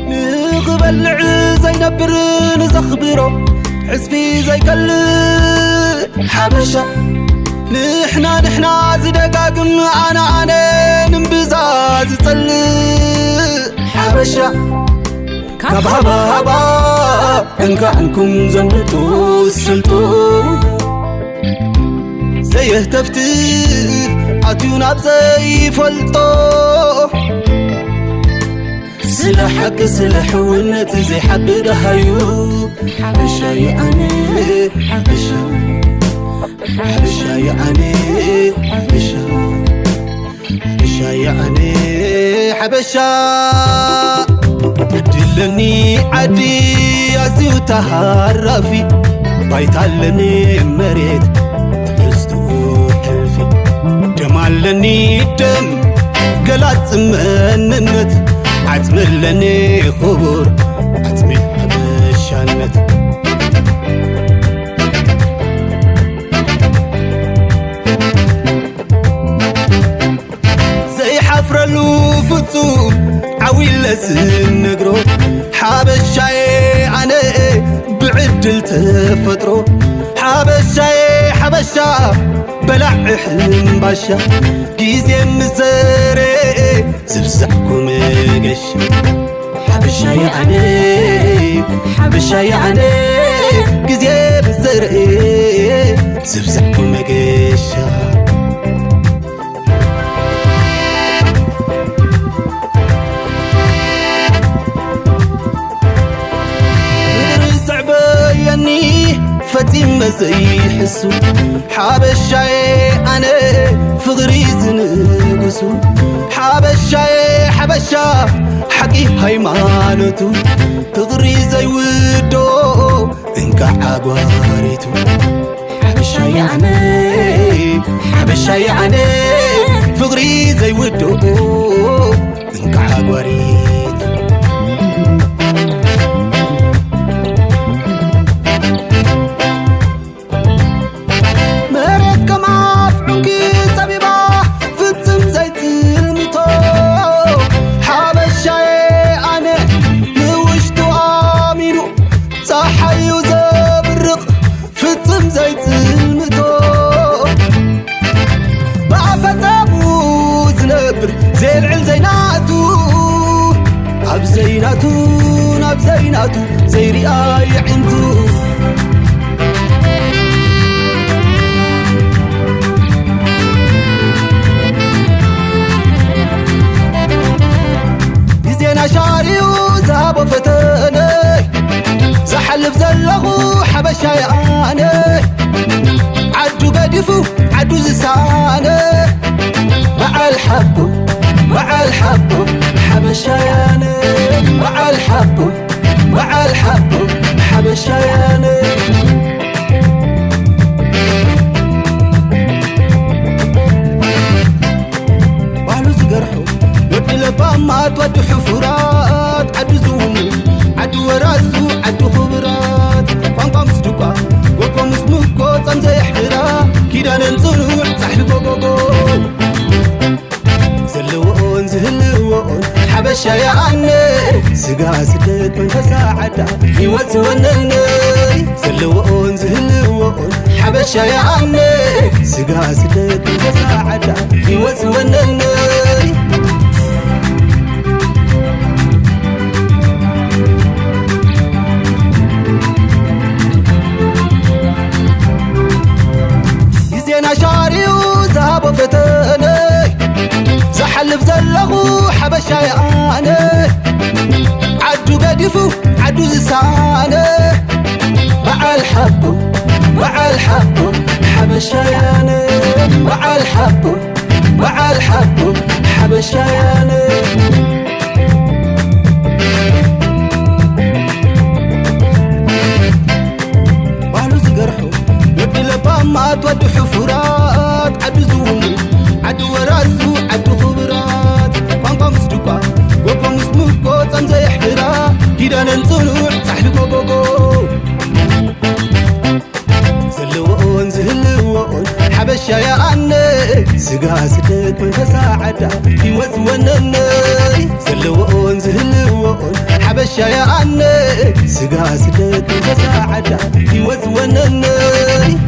نغبلع زي نبر نزخبره حسبي زي كل حبشة نحنا زدقاقم أنا ننبزاز تل حبشة كاب هبا انك عنكم زمتو السلطو زي اهتفتف عطيونا بزي فلطو سلحك سلحونت زي حبر هايو حبشة يعني حبشة يعني حبشة يعني حبشة دلني عدي أزيو تهرفي بايتالني مريت تستو حلفي دمالني دم قلات مننت عتملني خبر عتمي حبشانت زي حفر الوفتو عويل سنقرو حبشاي أنا بعدل تفطرو حبشا بلع حلم باشا جيزي مزاري زبزعكم قش حبشا يعني جيزي مزاري زبزعكم قش فتيمة زي حسو حبشاي أنا فغري زنقسو حبشا حقي هاي مالتو تغري زي ودو انك عقواريتو حبشا يعني فغري زي ودو انك عقواريتو زي العل زيناتو زي رئاي عنتو يزينا شاري وذهب فتني زحلف زلغو حبشا يعني عدو قدفو عدو زساني مع الحب حبشا يعني مع الحب حبشا يعني وحلو سقرحو ودي لبامات ودي حفرات عدو زومو عدو وراسو عدو خبرات فانقام سدقا وقام اسمكو تنزي حرا كيدا ننصنو سحل قوقوقو زهلوون حبشا يعني سقا سدت من فساعدا يوزونني زهلوون حبشا يعني سقا سدت من فساعدا يوزونني يزينا شاري وذهب فتني زحلف زلغو حبشا يعني عدو قدفو عدو زساني مع الحب حبشا يعني مع الحب حبشا يعني وحلو سقرحو ودي لبامات ودي حفرات عدو زومو عدو وراسو عدو خبرات فانقام سدقا وقام اسمكو تنزي حرا كيدا ننصنو سحل قوقوقو حبشة يا عني سقا سدت من فساعدة يوزونني زلوون زهلوون حبشة يا عني سقا سدت من فساعدة يوزونني